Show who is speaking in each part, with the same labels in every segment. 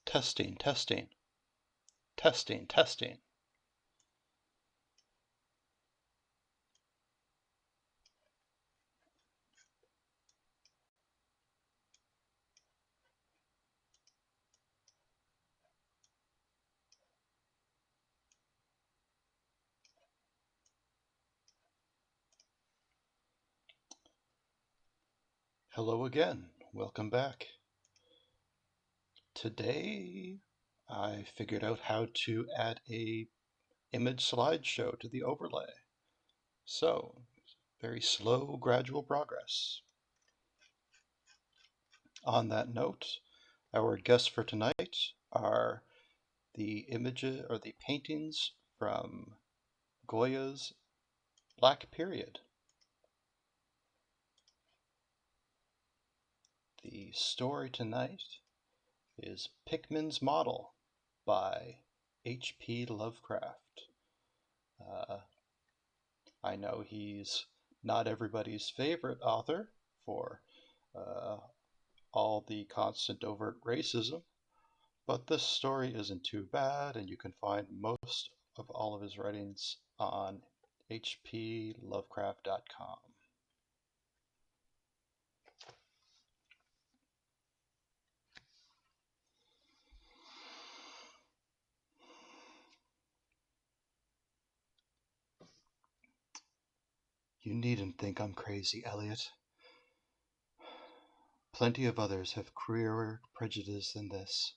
Speaker 1: Testing, testing, testing, testing. Hello again. Welcome back. Today I figured out how to add a image slideshow to the overlay. So, very slow, gradual progress. On that note, our guests for tonight are the images or the paintings from Goya's Black Period. The story tonight is Pickman's Model by H.P. Lovecraft. I know he's not everybody's favorite author for uh, all the constant overt racism, but this story isn't too bad, and you can find most of all of his writings on hplovecraft.com. You needn't think I'm crazy, Elliot. Plenty of others have crueler prejudice than this.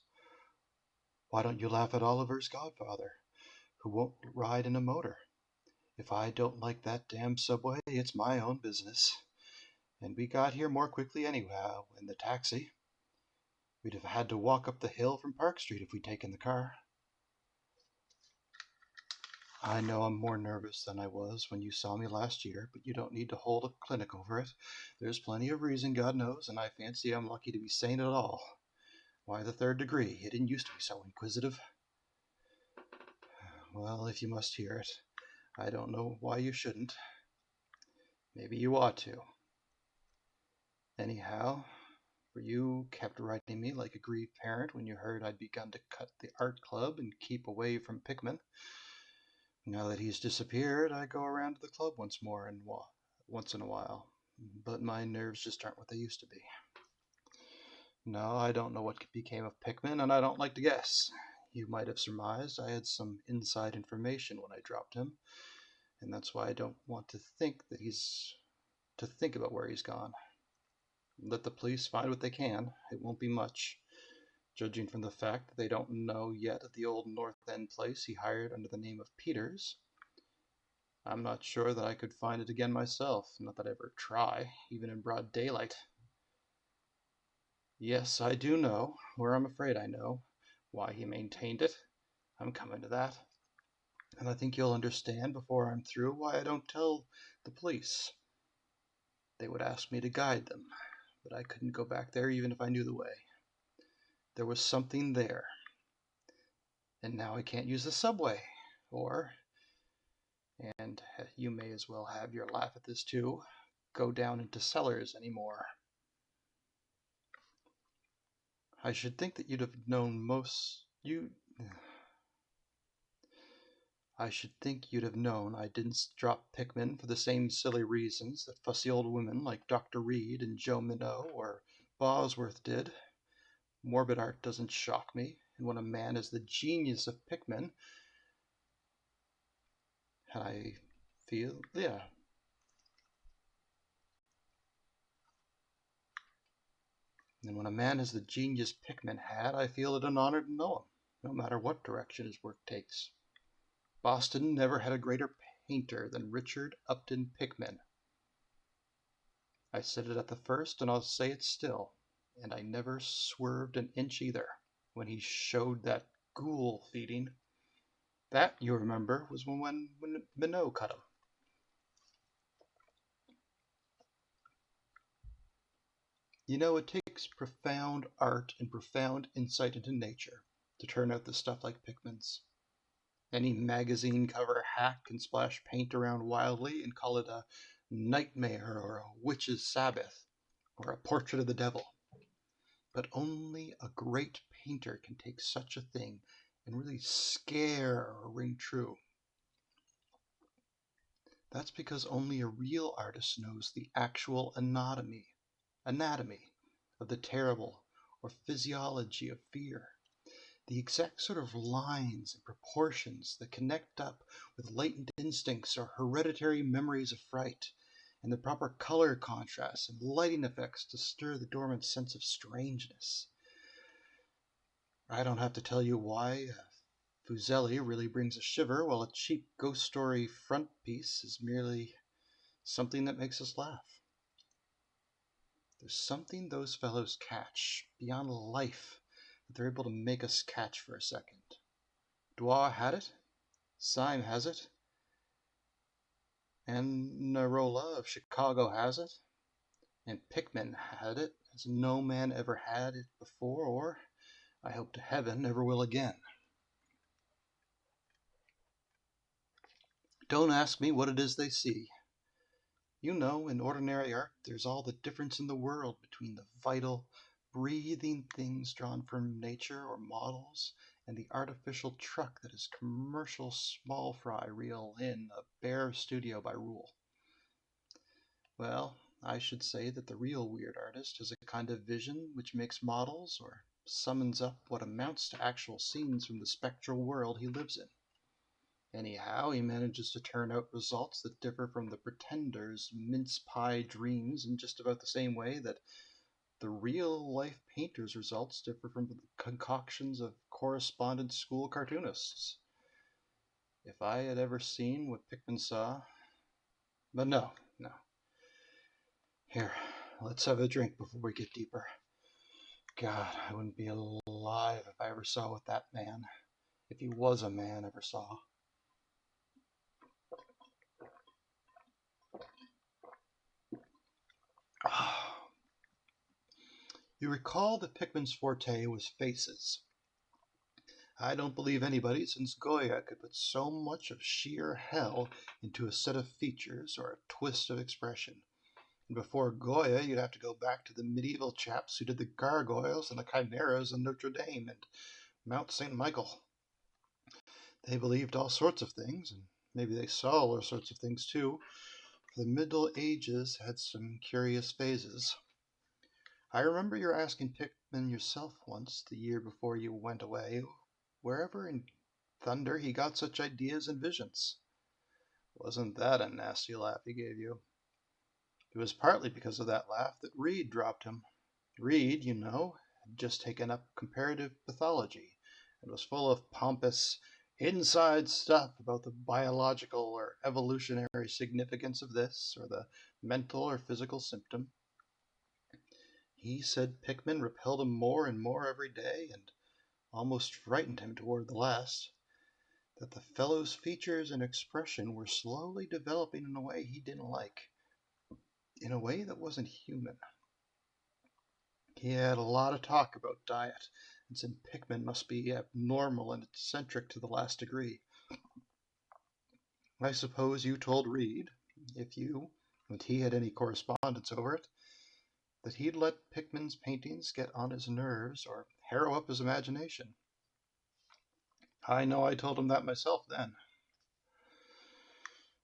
Speaker 1: Why don't you laugh at Oliver's godfather, who won't ride in a motor? If I don't like that damn subway, it's my own business. And we got here more quickly anyhow in the taxi. We'd have had to walk up the hill from Park Street if we'd taken the car. I know I'm more nervous than I was when you saw me last year, but you don't need to hold a clinic over it. There's plenty of reason, God knows, and I fancy I'm lucky to be sane at all. Why the third degree? You didn't used to be so inquisitive. Well, if you must hear it, I don't know why you shouldn't. Maybe you ought to. Anyhow, for you kept writing me like a grieved parent when you heard I'd begun to cut the art club and keep away from Pickman. Now that he's disappeared, I go around to the club once in a while, but my nerves just aren't what they used to be. No, I don't know what became of Pickman, and I don't like to guess. You might have surmised I had some inside information when I dropped him, and that's why I don't want to think about where he's gone. Let the police find what they can. It won't be much, judging from the fact that they don't know yet at the old North End place he hired under the name of Peters. I'm not sure that I could find it again myself, not that I ever try, even in broad daylight. Yes, I do know, or I'm afraid I know, why he maintained it. I'm coming to that. And I think you'll understand before I'm through why I don't tell the police. They would ask me to guide them, but I couldn't go back there even if I knew the way. There was something there. And now I can't use the subway. Or, and you may as well have your laugh at this too, go down into cellars anymore. I should think that you'd have known I should think you'd have known I didn't drop Pickman for the same silly reasons that fussy old women like Dr. Reed and Joe Minot or Bosworth did. Morbid art doesn't shock me, and when a man has the genius of Pickman, I feel, yeah. And when a man has the genius Pickman had, I feel it an honor to know him, no matter what direction his work takes. Boston never had a greater painter than Richard Upton Pickman. I said it at the first, and I'll say it still, and I never swerved an inch either when he showed that ghoul feeding. That, you remember, was when Minot cut him. You know, it takes profound art and profound insight into nature to turn out the stuff like Pickman's. Any magazine cover hack can splash paint around wildly and call it a nightmare or a witch's sabbath or a portrait of the devil. But only a great painter can take such a thing and really scare or ring true. That's because only a real artist knows the actual anatomy of the terrible, or physiology of fear. The exact sort of lines and proportions that connect up with latent instincts or hereditary memories of fright, and the proper color contrasts and lighting effects to stir the dormant sense of strangeness. I don't have to tell you why Fuseli really brings a shiver, while a cheap ghost story front piece is merely something that makes us laugh. There's something those fellows catch beyond life that they're able to make us catch for a second. Dwa had it, Syme has it, and Narola of Chicago has it, and Pickman had it as no man ever had it before, or, I hope to heaven, never will again. Don't ask me what it is they see. You know, in ordinary art, there's all the difference in the world between the vital, breathing things drawn from nature or models and the artificial truck that is commercial small fry reel in a bare studio by rule. Well, I should say that the real weird artist has a kind of vision which makes models or summons up what amounts to actual scenes from the spectral world he lives in. Anyhow, he manages to turn out results that differ from the pretender's mince pie dreams in just about the same way that the real-life painter's results differ from the concoctions of correspondence school cartoonists. If I had ever seen what Pickman saw... But no. Here, let's have a drink before we get deeper. God, I wouldn't be alive if I ever saw what that man, if he was a man, ever saw. You recall that Pickman's forte was faces. I don't believe anybody since Goya could put so much of sheer hell into a set of features or a twist of expression. And before Goya, you'd have to go back to the medieval chaps who did the gargoyles and the chimeras on Notre Dame and Mount St. Michael. They believed all sorts of things, and maybe they saw all sorts of things too, for the Middle Ages had some curious phases. I remember you asking Pickman yourself once, the year before you went away, wherever in thunder he got such ideas and visions. Wasn't that a nasty laugh he gave you? It was partly because of that laugh that Reed dropped him. Reed, you know, had just taken up comparative pathology and was full of pompous inside stuff about the biological or evolutionary significance of this or the mental or physical symptom. He said Pickman repelled him more and more every day and almost frightened him toward the last, that the fellow's features and expression were slowly developing in a way he didn't like, in a way that wasn't human. He had a lot of talk about diet, and said Pickman must be abnormal and eccentric to the last degree. I suppose you told Reed, if you and he had any correspondence over it, that he'd let Pickman's paintings get on his nerves or harrow up his imagination. I know I told him that myself then.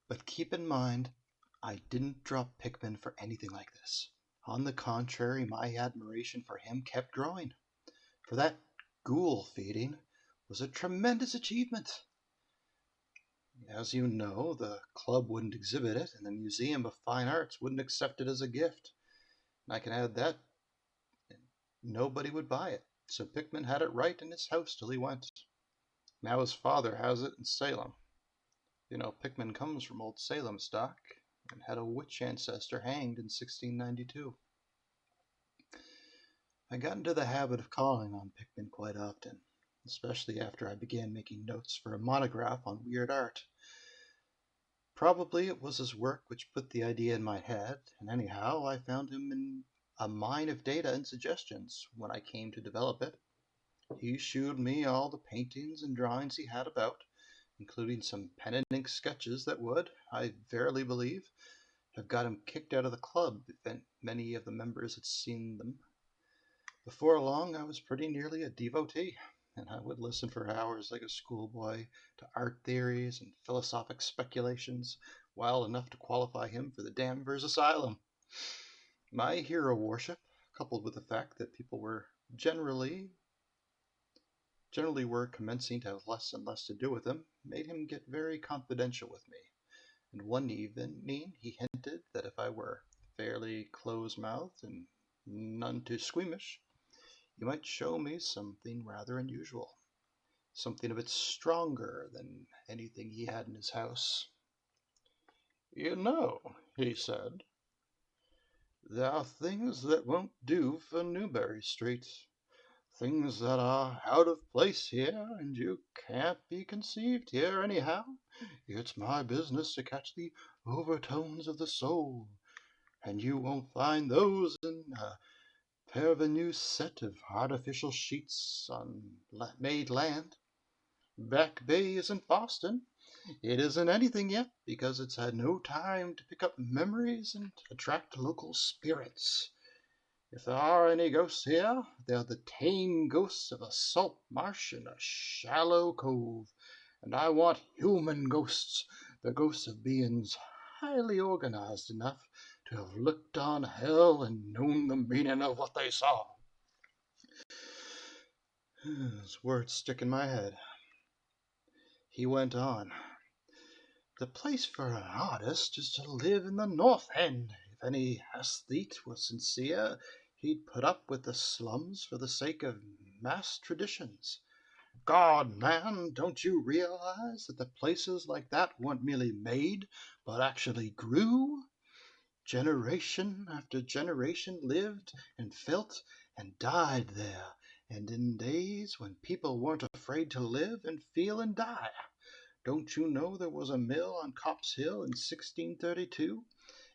Speaker 1: But keep in mind, I didn't drop Pickman for anything like this. On the contrary, my admiration for him kept growing, for that ghoul feeding was a tremendous achievement. As you know, the club wouldn't exhibit it, and the Museum of Fine Arts wouldn't accept it as a gift. And I can add that nobody would buy it, so Pickman had it right in his house till he went. Now his father has it in Salem. You know, Pickman comes from old Salem stock, and had a witch ancestor hanged in 1692. I got into the habit of calling on Pickman quite often, especially after I began making notes for a monograph on weird art. Probably it was his work which put the idea in my head, and anyhow I found him in a mine of data and suggestions when I came to develop it. He shewed me all the paintings and drawings he had about, including some pen and ink sketches that would, I verily believe, have got him kicked out of the club if many of the members had seen them. Before long, I was pretty nearly a devotee, and I would listen for hours like a schoolboy to art theories and philosophic speculations, wild enough to qualify him for the Danvers Asylum. My hero worship, coupled with the fact that people were generally generally were commencing to have less and less to do with him, made him get very confidential with me. And one evening he hinted that if I were fairly close-mouthed and none too squeamish, he might show me something rather unusual, something a bit stronger than anything he had in his house. You know, he said, there are things that won't do for Newbury Street. Things that are out of place here, and you can't be conceived here anyhow. It's my business to catch the overtones of the soul, and you won't find those in a pair of a new set of artificial sheets on made land. Back Bay isn't Boston. It isn't anything yet because it's had no time to pick up memories and attract local spirits. If there are any ghosts here, they're the tame ghosts of a salt marsh in a shallow cove. And I want human ghosts, the ghosts of beings highly organized enough to have looked on hell and known the meaning of what they saw. His words stick in my head. He went on. The place for an artist is to live in the North End. If any aesthete was sincere, he'd put up with the slums for the sake of mass traditions. God, man, don't you realize that the places like that weren't merely made, but actually grew? Generation after generation lived and felt and died there, and in days when people weren't afraid to live and feel and die. Don't you know there was a mill on Copp's Hill in 1632,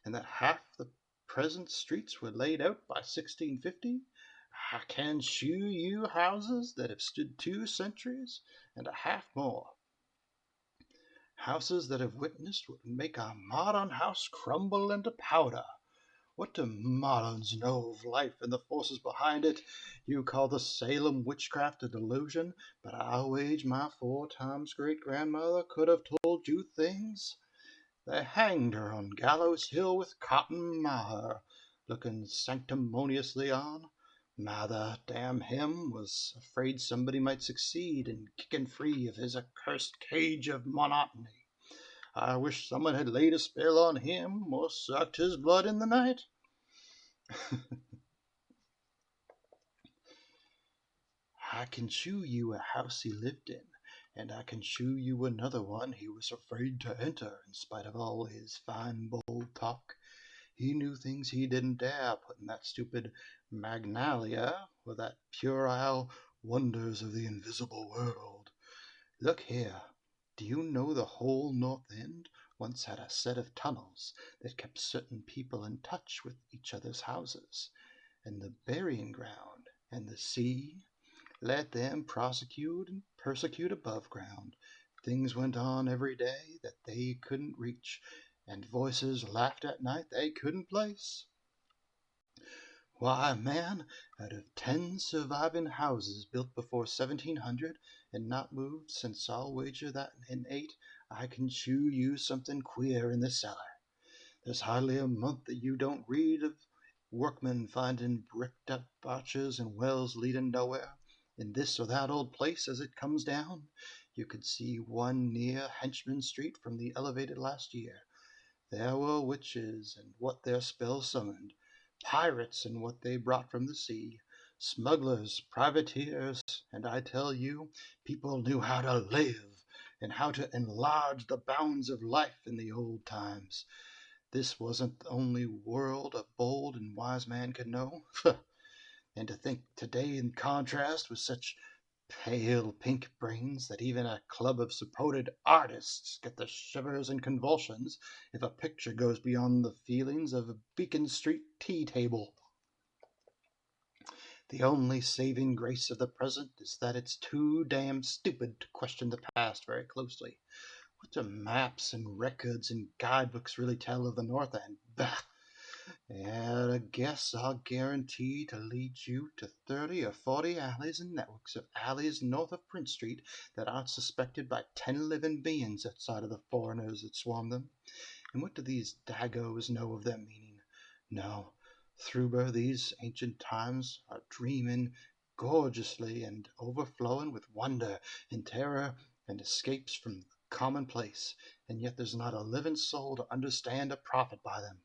Speaker 1: and that half the present streets were laid out by 1650? I can shew you houses that have stood 2 centuries and a half more. Houses that have witnessed what would make a modern house crumble into powder. What do moderns know of life and the forces behind it? You call the Salem witchcraft a delusion, but I'll wager my 4 times great-grandmother could have told you things. They hanged her on Gallows Hill with Cotton Mather, looking sanctimoniously on. Mather, damn him, was afraid somebody might succeed in kicking free of his accursed cage of monotony. I wish someone had laid a spell on him or sucked his blood in the night. I can shew you a house he lived in, and I can shew you another one he was afraid to enter in spite of all his fine bold talk. He knew things he didn't dare put in that stupid Magnalia or that puerile Wonders of the Invisible World. Look here. Do you know the whole North End once had a set of tunnels that kept certain people in touch with each other's houses, and the burying ground, and the sea? Let them prosecute and persecute above ground. Things went on every day that they couldn't reach, and voices laughed at night they couldn't place. Why, man, out of 10 surviving houses built before 1700 and not moved since, I'll wager that in 8 I can shew you something queer in the cellar. There's hardly a month that you don't read of workmen finding bricked-up arches and wells leading nowhere. In this or that old place as it comes down, you could see one near Henchman Street from the elevated last year. There were witches and what their spells summoned, pirates and what they brought from the sea, smugglers, privateers, and I tell you, people knew how to live and how to enlarge the bounds of life in the old times. This wasn't the only world a bold and wise man could know. And to think today in contrast with such pale pink brains that even a club of supposed artists get the shivers and convulsions if a picture goes beyond the feelings of a Beacon Street tea table. The only saving grace of the present is that it's too damn stupid to question the past very closely. What do maps and records and guidebooks really tell of the North End? Bah! At a guess, I'll guarantee to lead you to 30 or 40 alleys and networks of alleys north of Prince Street that aren't suspected by 10 living beings outside of the foreigners that swarm them. And what do these dagos know of their meaning? No, Thruber, these ancient times are dreaming gorgeously and overflowing with wonder and terror and escapes from the commonplace, and yet there's not a living soul to understand or profit by them.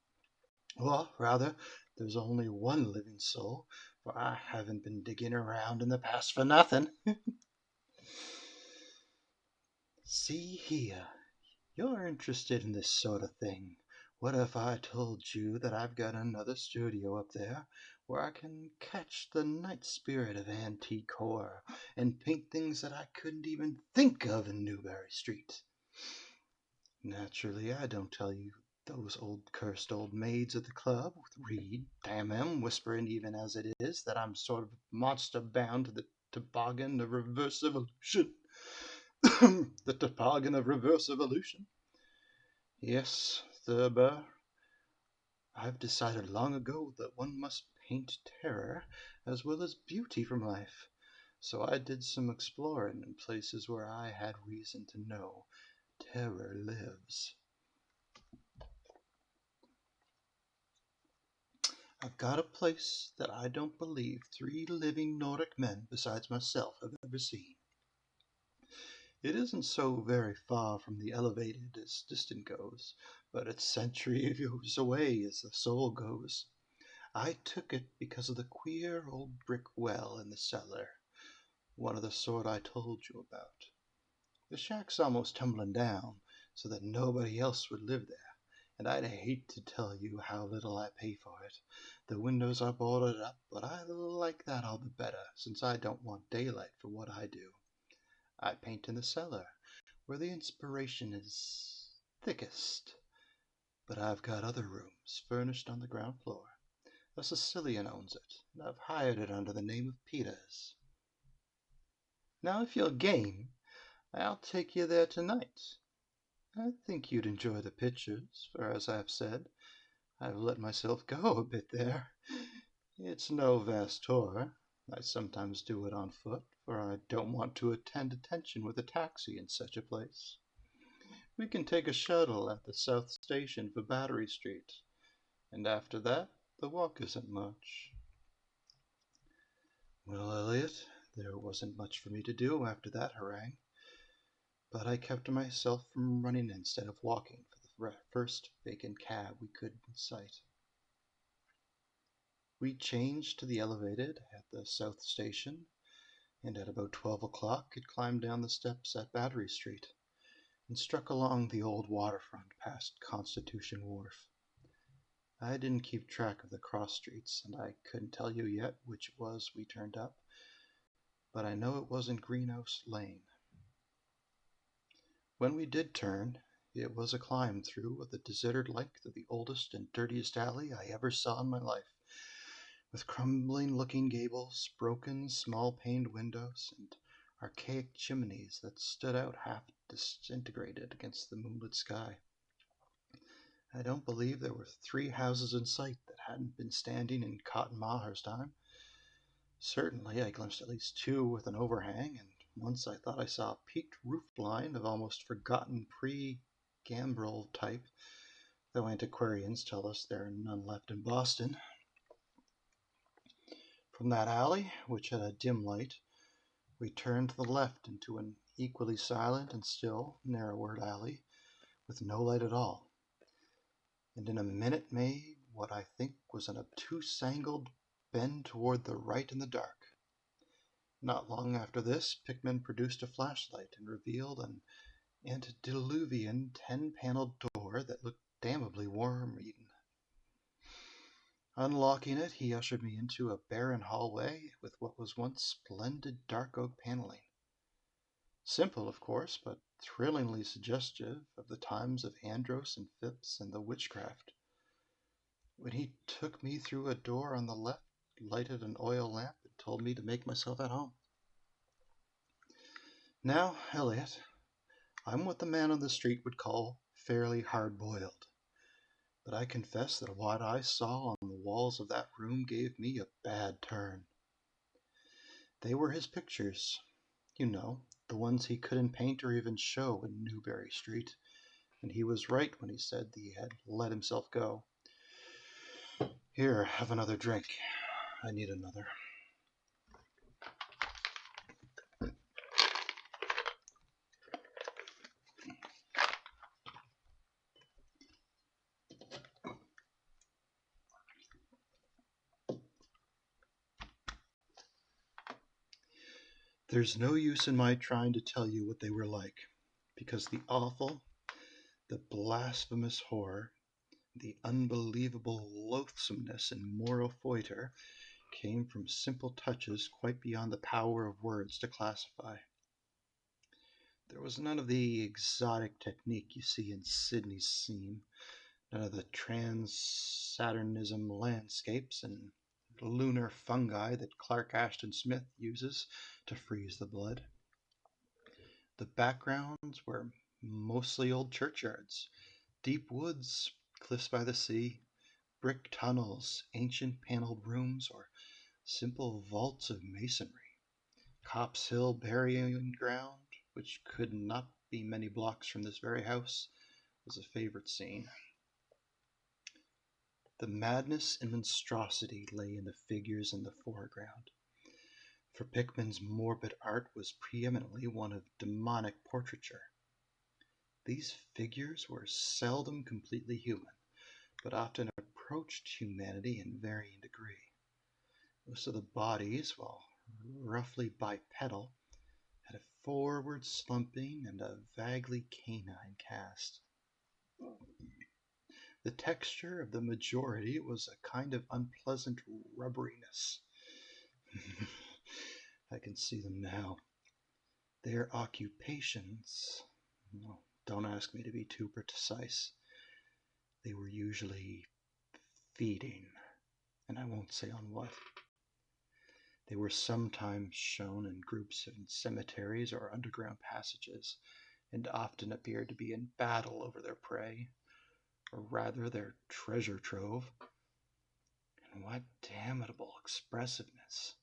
Speaker 1: Or, rather, there's only one living soul, for I haven't been digging around in the past for nothing. See here, you're interested in this sort of thing. What if I told you that I've got another studio up there where I can catch the night spirit of antique horror and paint things that I couldn't even think of in Newbury Street? Naturally, I don't tell you those cursed old maids at the club with Reed, damn them, whispering even as it is that I'm sort of monster bound to the toboggan of reverse evolution. The toboggan of reverse evolution. Yes, Thurber, I've decided long ago that one must paint terror as well as beauty from life. So I did some exploring in places where I had reason to know terror lives. I've got a place that I don't believe 3 living Nordic men besides myself have ever seen. It isn't so very far from the elevated as distance goes, but it's centuries away as the soul goes. I took it because of the queer old brick well in the cellar, one of the sort I told you about. The shack's almost tumbling down, so that nobody else would live there, and I'd hate to tell you how little I pay for it. The windows are boarded up, but I like that all the better, since I don't want daylight for what I do. I paint in the cellar, where the inspiration is thickest, but I've got other rooms furnished on the ground floor. A Sicilian owns it, and I've hired it under the name of Peters. Now, if you're game, I'll take you there tonight. I think you'd enjoy the pictures, for as I've said, I've let myself go a bit there. It's no vast tour. I sometimes do it on foot, for I don't want to attend attention with a taxi in such a place. We can take a shuttle at the South Station for Battery Street, and after that, the walk isn't much. Well, Elliot, there wasn't much for me to do after that harangue, but I kept myself from running instead of walking for the first vacant cab we could sight. We changed to the elevated at the South Station, and at about 12 o'clock had climbed down the steps at Battery Street and struck along the old waterfront past Constitution Wharf. I didn't keep track of the cross streets, and I couldn't tell you yet which it was we turned up, but I know it wasn't Greenhouse Lane. When we did turn, it was a climb through the deserted length of the oldest and dirtiest alley I ever saw in my life, with crumbling-looking gables, broken, small-paned windows, and archaic chimneys that stood out half disintegrated against the moonlit sky. I don't believe there were 3 houses in sight that hadn't been standing in Cotton Maher's time. Certainly I glimpsed at least 2 with an overhang, and once I thought I saw a peaked roof line of almost forgotten pre-gambrel type, though antiquarians tell us there are none left in Boston. From that alley, which had a dim light, we turned to the left into an equally silent and still, narrower alley, with no light at all, and in a minute made what I think was an obtuse angled bend toward the right in the dark. Not long after this, Pickman produced a flashlight and revealed an antediluvian 10-paneled door that looked damnably worm-eaten. Unlocking it, he ushered me into a barren hallway with what was once splendid dark oak paneling. Simple, of course, but thrillingly suggestive of the times of Andros and Phipps and the witchcraft. When he took me through a door on the left, lighted an oil lamp, and told me to make myself at home. Now, Elliot, I'm what the man on the street would call fairly hard-boiled. but I confess that what I saw on the walls of that room gave me a bad turn. They were his pictures, you know, the ones he couldn't paint or even show in Newbury Street, and he was right when he said he had let himself go. Here, have another drink. I need another. There's no use in my trying to tell you what they were like, because the awful, the blasphemous horror, the unbelievable loathsomeness and moral foiter came from simple touches quite beyond the power of words to classify. There was none of the exotic technique you see in Sydney's scene, none of the trans-Saturnism landscapes and lunar fungi that Clark Ashton Smith uses to freeze the blood. The backgrounds were mostly old churchyards, deep woods, cliffs by the sea, brick tunnels, ancient paneled rooms, or simple vaults of masonry. Copp's Hill burying ground, which could not be many blocks from this very house, was a favorite scene. The madness and monstrosity lay in the figures in the foreground, for Pickman's morbid art was preeminently one of demonic portraiture. These figures were seldom completely human, but often approached humanity in varying degree. Most of the bodies, while roughly bipedal, had a forward slumping and a vaguely canine cast. The texture of the majority was a kind of unpleasant rubberiness. I can see them now. Their occupations, well, don't ask me to be too precise. They were usually feeding, and I won't say on what. They were sometimes shown in groups in cemeteries or underground passages, and often appeared to be in battle over their prey, or rather their treasure trove. And what damnable expressiveness!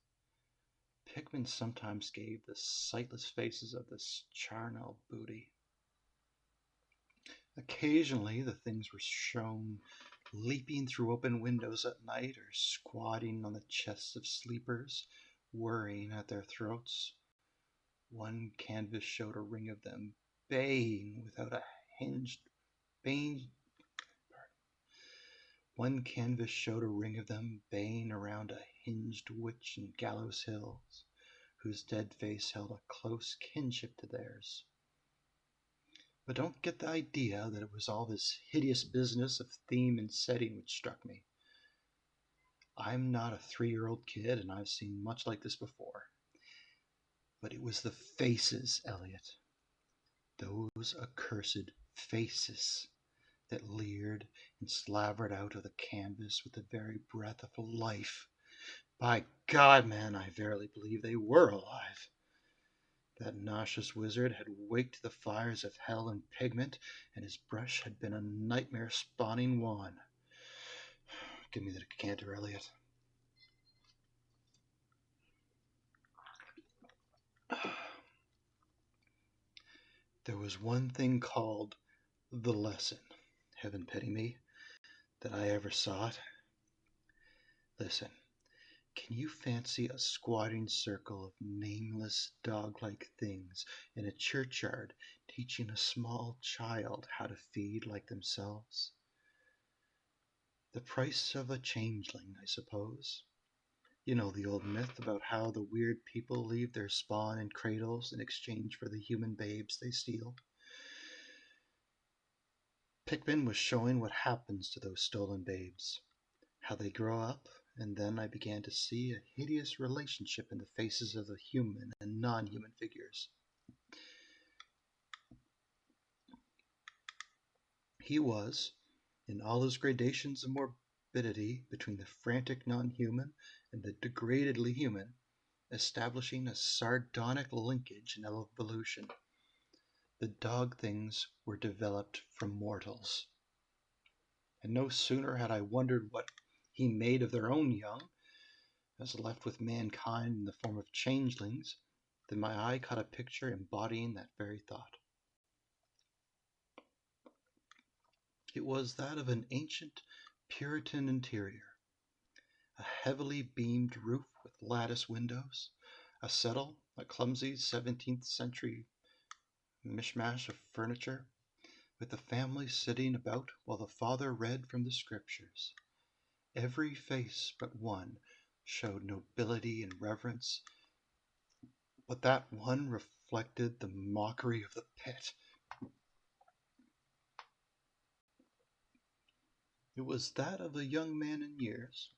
Speaker 1: Pickman sometimes gave the sightless faces of this charnel booty. Occasionally the things were shown leaping through open windows at night, or squatting on the chests of sleepers, worrying at their throats. One canvas showed a ring of them baying without a hinged baying. One canvas showed a ring of them baying around a hinged witch in Gallows Hills, whose dead face held a close kinship to theirs. But don't get the idea that it was all this hideous business of theme and setting which struck me. I'm not a 3-year-old kid, and I've seen much like this before. But it was the faces, Elliot. Those accursed faces that leered and slavered out of the canvas with the very breath of life. By God, man, I verily believe they were alive. That nauseous wizard had waked the fires of hell in pigment, and his brush had been a nightmare-spawning wand. Give me the decanter, Elliot. There was one thing called the lesson, heaven pity me, that I ever sought. Listen, can you fancy a squatting circle of nameless dog-like things in a churchyard teaching a small child how to feed like themselves? The price of a changeling, I suppose. You know the old myth about how the weird people leave their spawn in cradles in exchange for the human babes they steal. Pickman was showing what happens to those stolen babes, how they grow up, and then I began to see a hideous relationship in the faces of the human and non-human figures. He was, in all his gradations of morbidity between the frantic non-human and the degradedly human, establishing a sardonic linkage in evolution. The dog things were developed from mortals. and no sooner had I wondered what he made of their own young, as left with mankind in the form of changelings, than my eye caught a picture embodying that very thought. It was that of an ancient Puritan interior, a heavily beamed roof with lattice windows, a settle, a clumsy 17th century mishmash of furniture, with the family sitting about while the father read from the scriptures. Every face but one showed nobility and reverence, but that one reflected the mockery of the pit. It was that of a young man in years,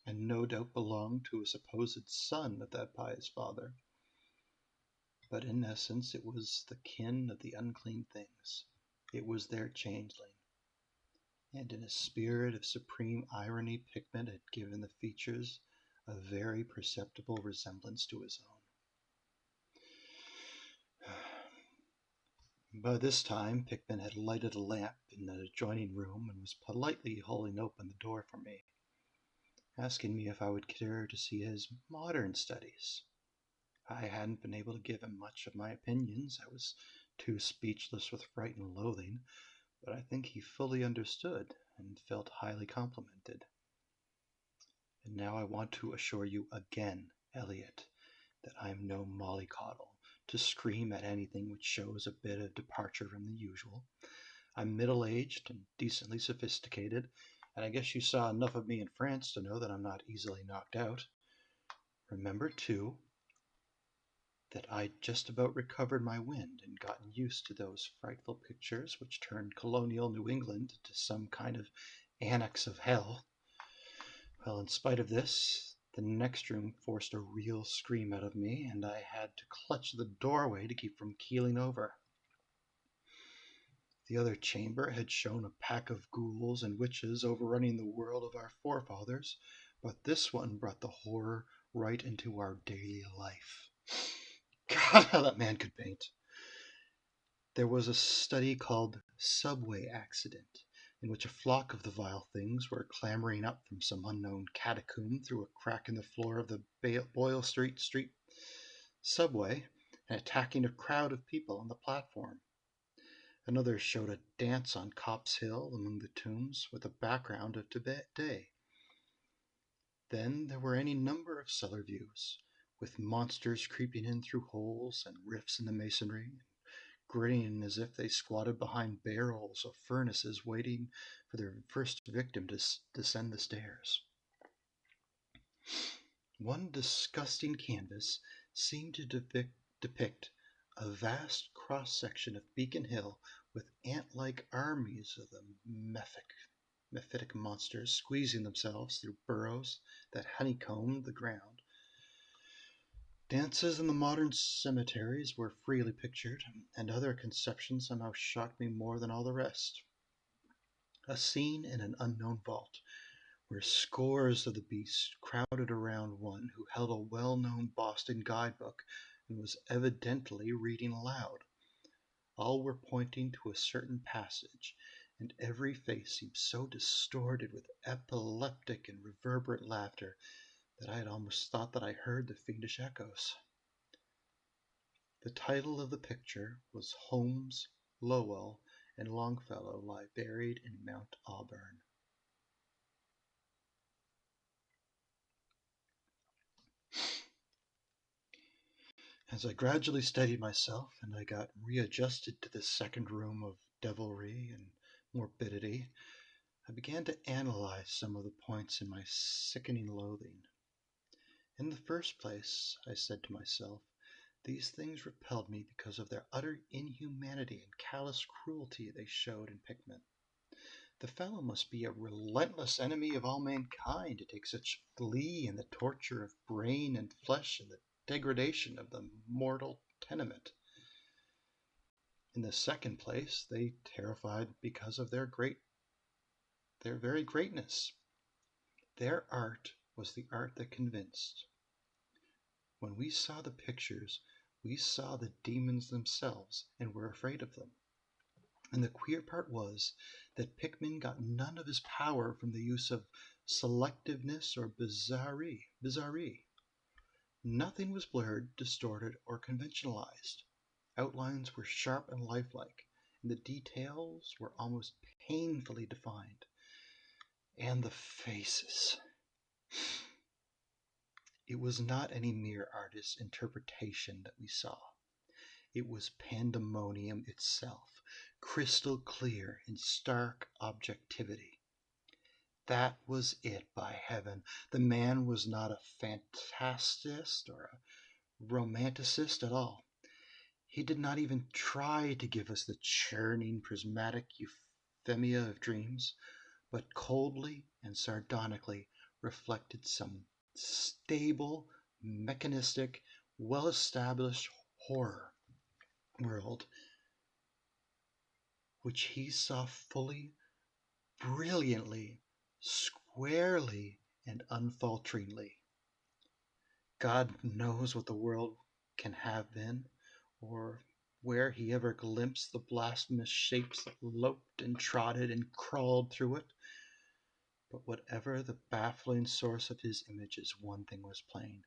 Speaker 1: and no doubt belonged to a supposed son of that pious father. But in essence it was the kin of the unclean things. It was their changeling. And in a spirit of supreme irony, Pickman had given the features a very perceptible resemblance to his own. By this time, Pickman had lighted a lamp in an adjoining room and was politely holding open the door for me, asking me if I would care to see his modern studies. I hadn't been able to give him much of my opinions. I was too speechless with fright and loathing, but I think he fully understood and felt highly complimented. And now I want to assure you again, Elliot, that I am no mollycoddle to scream at anything which shows a bit of departure from the usual. I'm middle-aged and decently sophisticated, and I guess you saw enough of me in France to know that I'm not easily knocked out. Remember, too, that I'd just about recovered my wind and gotten used to those frightful pictures which turned colonial New England into some kind of annex of hell. Well, in spite of this, the next room forced a real scream out of me, and I had to clutch the doorway to keep from keeling over. The other chamber had shown a pack of ghouls and witches overrunning the world of our forefathers, but this one brought the horror right into our daily life. God, how that man could paint. There was a study called Subway Accident, in which a flock of the vile things were clambering up from some unknown catacomb through a crack in the floor of the Boyle Street subway and attacking a crowd of people on the platform. Another showed a dance on Copp's Hill among the tombs with a background of Tibet Day. Then there were any number of cellar views, with monsters creeping in through holes and rifts in the masonry, grinning as if they squatted behind barrels of furnaces waiting for their first victim to descend the stairs. One disgusting canvas seemed to depict a vast cross-section of Beacon Hill with ant-like armies of the mephitic monsters squeezing themselves through burrows that honeycombed the ground. Dances in the modern cemeteries were freely pictured, and other conceptions somehow shocked me more than all the rest. A scene in an unknown vault, where scores of the beasts crowded around one who held a well-known Boston guidebook and was evidently reading aloud. All were pointing to a certain passage, and every face seemed so distorted with epileptic and reverberant laughter that I had almost thought that I heard the fiendish echoes. The title of the picture was Holmes, Lowell, and Longfellow Lie Buried in Mount Auburn. As I gradually steadied myself and I got readjusted to this second room of devilry and morbidity, I began to analyze some of the points in my sickening loathing. In the first place, I said to myself, these things repelled me because of their utter inhumanity and callous cruelty they showed in Pickman. The fellow must be a relentless enemy of all mankind to take such glee in the torture of brain and flesh and the degradation of the mortal tenement. In the second place, they terrified because of their very greatness. Their art was the art that convinced. When we saw the pictures, we saw the demons themselves and were afraid of them. And the queer part was that Pickman got none of his power from the use of selectiveness or bizarrerie. Nothing was blurred, distorted, or conventionalized. Outlines were sharp and lifelike, and the details were almost painfully defined. And the faces. It was not any mere artist's interpretation that we saw. It was pandemonium itself, crystal clear in stark objectivity. That was it, by heaven. The man was not a fantasist or a romanticist at all. He did not even try to give us the churning, prismatic euphemia of dreams, but coldly and sardonically reflected some stable, mechanistic, well-established horror world which he saw fully, brilliantly, squarely, and unfalteringly. God knows what the world can have been, or where he ever glimpsed the blasphemous shapes that loped and trotted and crawled through it. But whatever the baffling source of his images, one thing was plain.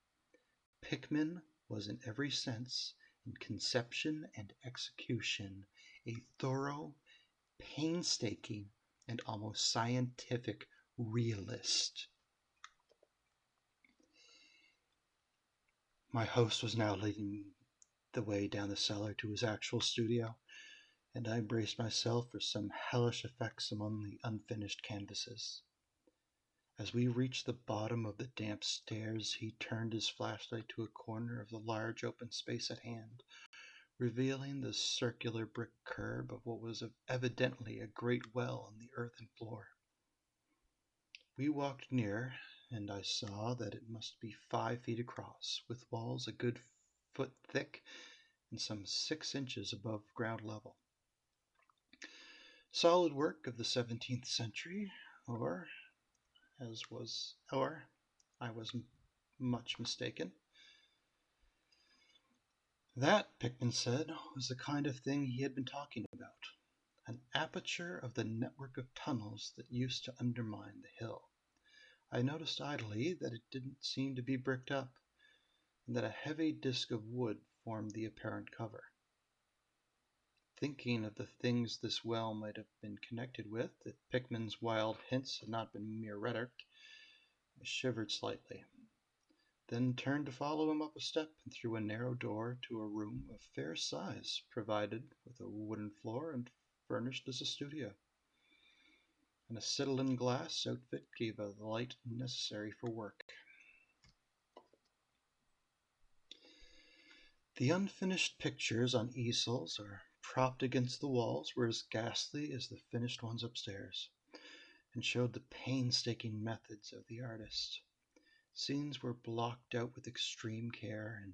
Speaker 1: Pickman was in every sense, in conception and execution, a thorough, painstaking, and almost scientific realist. My host was now leading the way down the cellar to his actual studio, and I braced myself for some hellish effects among the unfinished canvases. As we reached the bottom of the damp stairs, he turned his flashlight to a corner of the large open space at hand, revealing the circular brick curb of what was evidently a great well in the earthen floor. We walked near, and I saw that it must be 5 feet across, with walls a good foot thick and some 6 inches above ground level. Solid work of the 17th century, or I was much mistaken. That, Pickman said, was the kind of thing he had been talking about. An aperture of the network of tunnels that used to undermine the hill. I noticed idly that it didn't seem to be bricked up, and that a heavy disk of wood formed the apparent cover. Thinking of the things this well might have been connected with, if Pickman's wild hints had not been mere rhetoric, I shivered slightly, then turned to follow him up a step and through a narrow door to a room of fair size, provided with a wooden floor and furnished as a studio. An acetylene glass outfit gave the light necessary for work. The unfinished pictures on easels or propped against the walls were as ghastly as the finished ones upstairs, and showed the painstaking methods of the artist. Scenes were blocked out with extreme care, and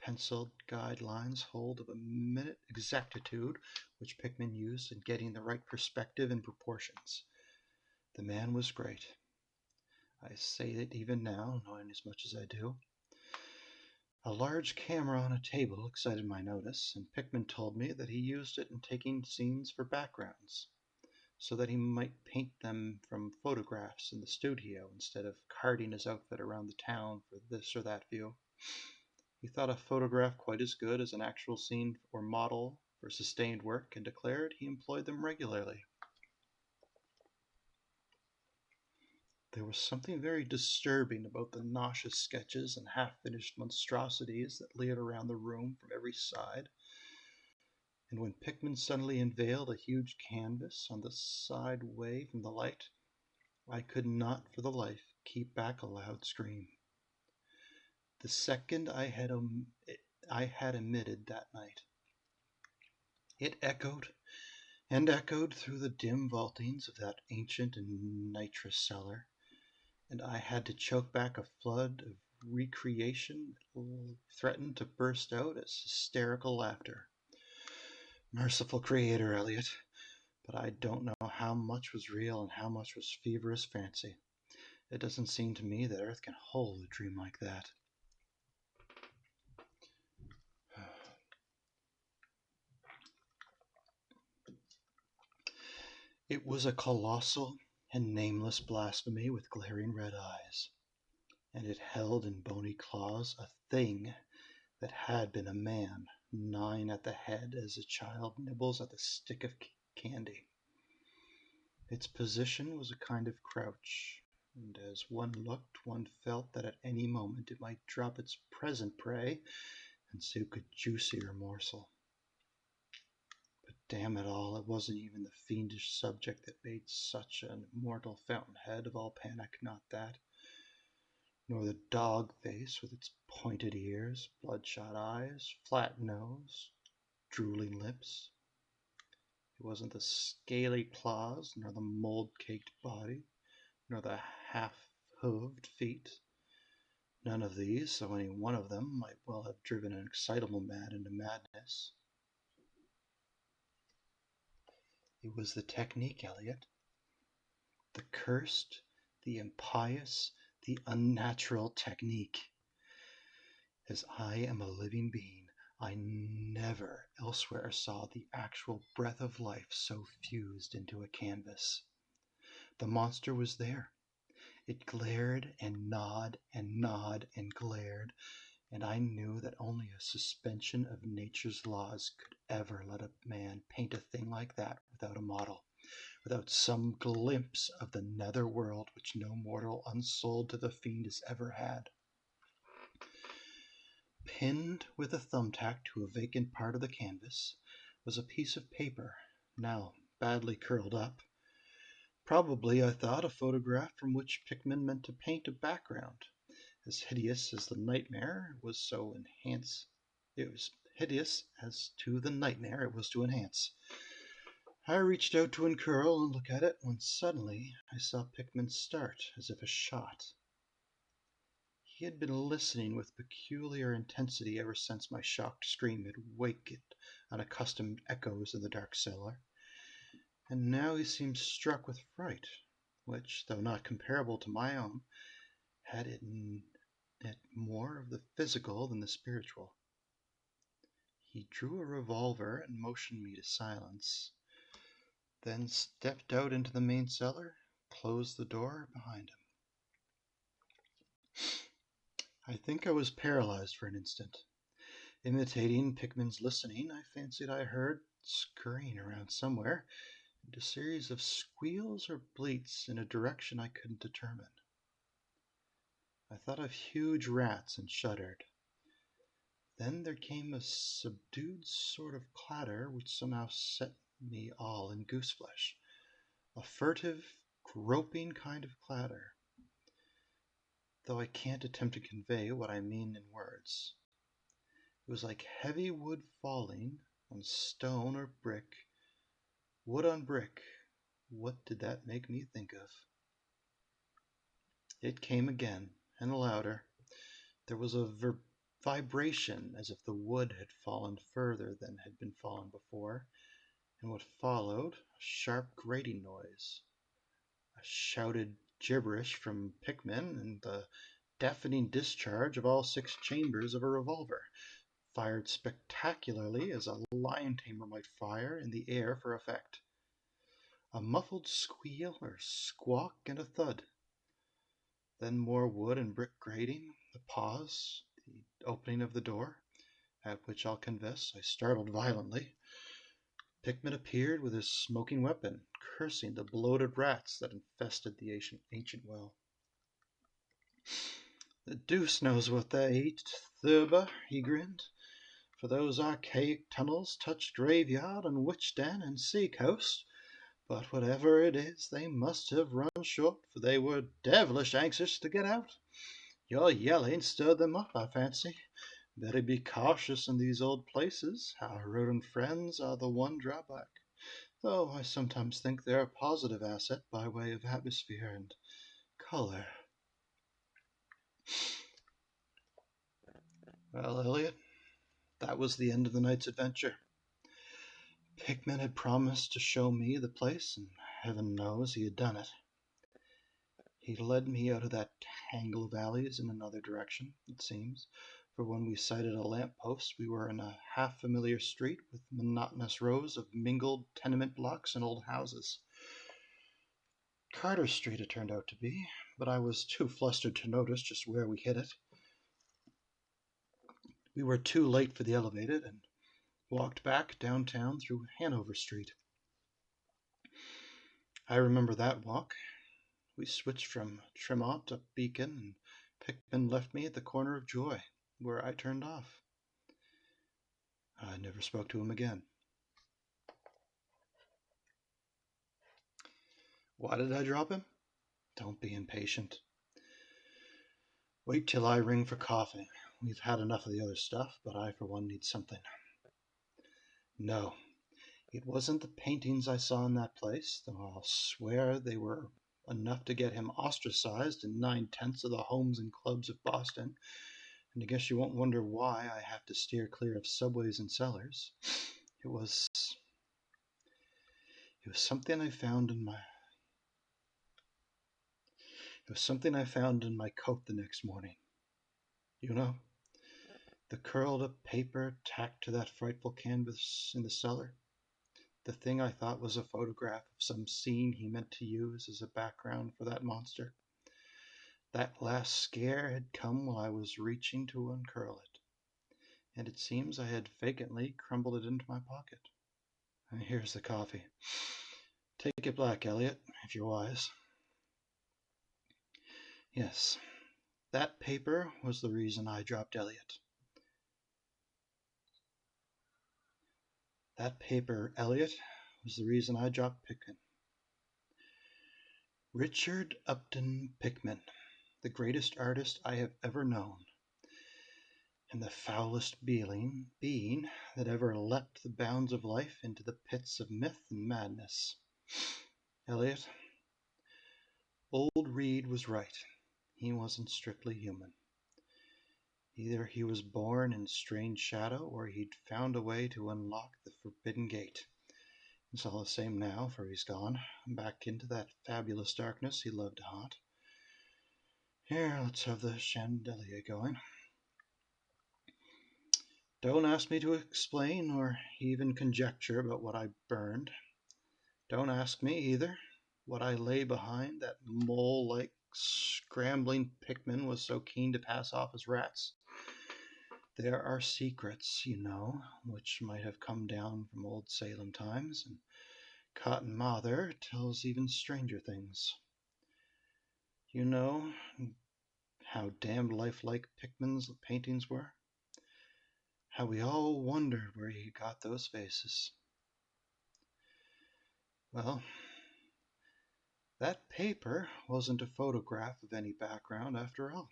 Speaker 1: penciled guidelines hold of a minute exactitude which Pickman used in getting the right perspective and proportions. The man was great. I say it even now, knowing as much as I do. A large camera on a table excited my notice, and Pickman told me that he used it in taking scenes for backgrounds, so that he might paint them from photographs in the studio instead of carting his outfit around the town for this or that view. He thought a photograph quite as good as an actual scene or model for sustained work, and declared he employed them regularly. There was something very disturbing about the nauseous sketches and half-finished monstrosities that littered around the room from every side, and when Pickman suddenly unveiled a huge canvas on the side way from the light, I could not for the life keep back a loud scream. The second I had emitted that night, it echoed and echoed through the dim vaultings of that ancient and nitrous cellar, and I had to choke back a flood of recreation that threatened to burst out as hysterical laughter. Merciful Creator, Elliot, but I don't know how much was real and how much was feverish fancy. It doesn't seem to me that Earth can hold a dream like that. It was a colossal and nameless blasphemy with glaring red eyes, and it held in bony claws a thing that had been a man, gnawing at the head as a child nibbles at the stick of candy. Its position was a kind of crouch, and as one looked, one felt that at any moment it might drop its present prey and seek a juicier morsel. But damn it all, it wasn't even the fiendish subject that made such an immortal fountainhead of all panic, not that, nor the dog face with its pointed ears, bloodshot eyes, flat nose, drooling lips. It wasn't the scaly claws, nor the mold-caked body, nor the half-hooved feet. None of these, though any one of them might well have driven an excitable man into madness. It was the technique, Eliot. The cursed, the impious, the unnatural technique. As I am a living being, I never elsewhere saw the actual breath of life so fused into a canvas. The monster was there. It glared and gnawed and gnawed and glared, and I knew that only a suspension of nature's laws could ever let a man paint a thing like that without a model, without some glimpse of the nether world which no mortal unsouled to the fiend has ever had. Pinned with a thumbtack to a vacant part of the canvas was a piece of paper, now badly curled up. Probably, I thought, a photograph from which Pickman meant to paint a background. As hideous as the nightmare was so enhance. It was hideous as to the nightmare it was to enhance. I reached out to uncurl and look at it, when suddenly I saw Pickman start as if a shot. He had been listening with peculiar intensity ever since my shocked scream had wakened unaccustomed echoes in the dark cellar, and now he seemed struck with fright, which, though not comparable to my own, had in it more of the physical than the spiritual. He drew a revolver and motioned me to silence, then stepped out into the main cellar, closed the door behind him. I think I was paralyzed for an instant. Imitating Pickman's listening, I fancied I heard, scurrying around somewhere, a series of squeals or bleats in a direction I couldn't determine. I thought of huge rats and shuddered. Then there came a subdued sort of clatter which somehow set me all in gooseflesh. A furtive, groping kind of clatter, though I can't attempt to convey what I mean in words. It was like heavy wood falling on stone or brick, wood on brick. What did that make me think of? It came again, and louder. There was a vibration as if the wood had fallen further than had been fallen before, and what followed, a sharp grating noise, a shouted gibberish from Pickman, and the deafening discharge of all 6 chambers of a revolver, fired spectacularly as a lion tamer might fire in the air for effect. A muffled squeal or squawk and a thud. Then more wood and brick grating, the pause, the opening of the door, at which I'll confess I startled violently. Pickman appeared with his smoking weapon, cursing the bloated rats that infested the ancient well. "The deuce knows what they eat, Thurber," he grinned, "for those archaic tunnels touch graveyard and witch den and sea coast. But whatever it is, they must have run short, for they were devilish anxious to get out. Your yelling stirred them up, I fancy. Better be cautious in these old places. Our rodent friends are the one drawback, though I sometimes think they're a positive asset by way of atmosphere and color." Well, Elliot, that was the end of the night's adventure. Pickman had promised to show me the place, and heaven knows he had done it. He led me out of that tangle of alleys in another direction, it seems, for when we sighted a lamp-post we were in a half-familiar street with monotonous rows of mingled tenement blocks and old houses. Carter Street it turned out to be, but I was too flustered to notice just where we hit it. We were too late for the elevated and walked back downtown through Hanover Street. I remember that walk. We switched from Tremont up Beacon, and Pickman left me at the corner of Joy, where I turned off. I never spoke to him again. Why did I drop him? Don't be impatient. Wait till I ring for coffee. We've had enough of the other stuff, but I, for one, need something. No, it wasn't the paintings I saw in that place, though I'll swear they were enough to get him ostracized in 9/10 of the homes and clubs of Boston. And I guess you won't wonder why I have to steer clear of subways and cellars. It was something I found in my coat the next morning. You know, the curled up paper tacked to that frightful canvas in the cellar. The thing I thought was a photograph of some scene he meant to use as a background for that monster. That last scare had come while I was reaching to uncurl it, and it seems I had vacantly crumbled it into my pocket. And here's the coffee. Take it black, Elliot, if you're wise. Yes, that paper was the reason I dropped Elliot. That paper, Elliot, was the reason I dropped Pickman. Richard Upton Pickman, the greatest artist I have ever known, and the foulest being that ever leapt the bounds of life into the pits of myth and madness. Elliot, old Reed was right. He wasn't strictly human. Either he was born in strange shadow, or he'd found a way to unlock the forbidden gate. It's all the same now, for he's gone, back into that fabulous darkness he loved to haunt. Here, let's have the chandelier going. Don't ask me to explain or even conjecture about what I burned. Don't ask me, either, what I lay behind that mole-like scrambling Pickman was so keen to pass off as rats. There are secrets, you know, which might have come down from old Salem times, and Cotton Mather tells even stranger things. You know how damned lifelike Pickman's paintings were? How we all wondered where he got those faces. Well, that paper wasn't a photograph of any background after all.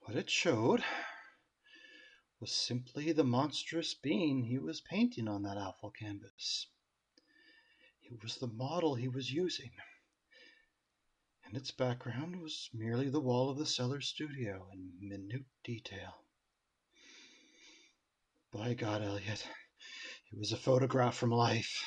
Speaker 1: What it showed was simply the monstrous being he was painting on that awful canvas. It was the model he was using, and its background was merely the wall of the cellar studio in minute detail. By God, Elliot, it was a photograph from life.